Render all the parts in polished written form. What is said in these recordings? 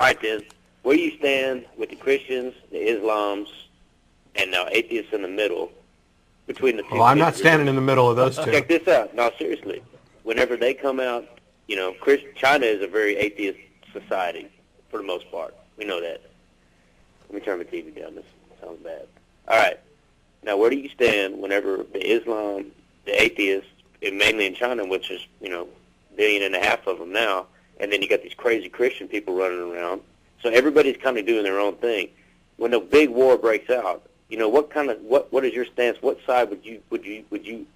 All right, then. Where do you stand with the Christians, the Islams, and now atheists in the middle between the two? Well, I'm not standing in the middle of those two. Check this out. No, seriously. Whenever they come out, you know, China is a very atheist society for the most part. We know that. Let me turn my TV down. This sounds bad. All right. Now, where do you stand whenever the Islam, the atheists, and mainly in China, which is, you know, 1.5 billion of them now, and then you got these crazy Christian people running around. So everybody's kind of doing their own thing. When the big war breaks out, you know, what is your stance? What side would you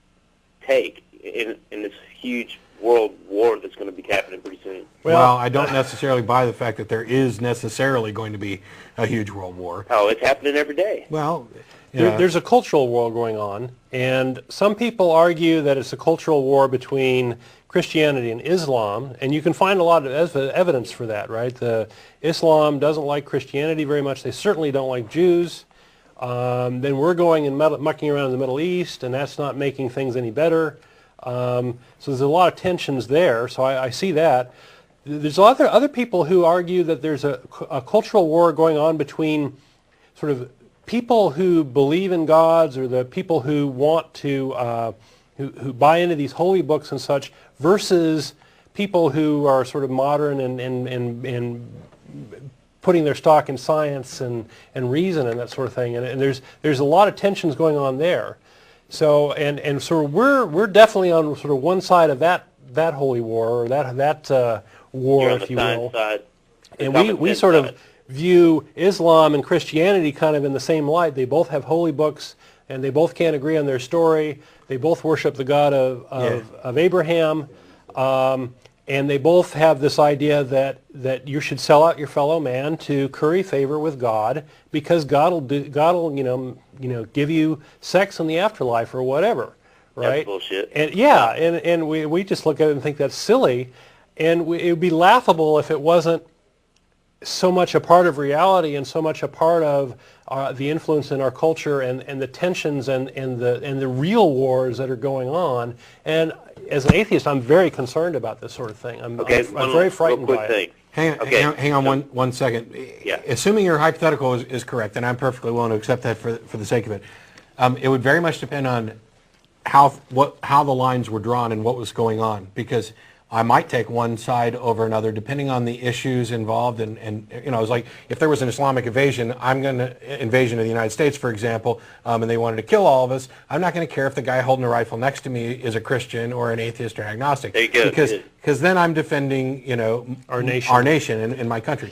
take in this huge world war that's going to be happening pretty soon? Well, I don't necessarily buy the fact that there is necessarily going to be a huge world war. Oh, it's happening every day. Well, there's a cultural war going on, and some people argue that it's a cultural war between Christianity and Islam, and you can find a lot of evidence for that, right? Islam doesn't like Christianity very much. They certainly don't like Jews. Then we're going and mucking around in the Middle East, and that's not making things any better. So there's a lot of tensions there, so I see that. There's other people who argue that there's a cultural war going on between sort of people who believe in gods, or the people who want to who buy into these holy books and such, versus people who are sort of modern and putting their stock in science and reason and that sort of thing. And there's a lot of tensions going on there. So and so we're definitely on sort of one side of that holy war, or that war, if you will. Side. And we sort of view Islam and Christianity kind of in the same light. They both have holy books, and they both can't agree on their story. They both worship the God of Abraham, and they both have this idea that you should sell out your fellow man to curry favor with God, because God will give you sex in the afterlife or whatever, right? That's bullshit. And and we just look at it and think that's silly, and it would be laughable if it wasn't so much a part of reality and so much a part of the influence in our culture and the tensions and the real wars that are going on. And as an atheist, I'm very concerned about this sort of thing. I'm very frightened by it. Hang on one second. Yeah. Assuming your hypothetical is correct, and I'm perfectly willing to accept that for the sake of it, it would very much depend on how the lines were drawn and what was going on, because I might take one side over another depending on the issues involved, and you know, it's like if there was an Islamic invasion of the United States, for example, and they wanted to kill all of us, I'm not going to care if the guy holding a rifle next to me is a Christian or an atheist or agnostic. There you go. Because then I'm defending, you know, our nation and my country.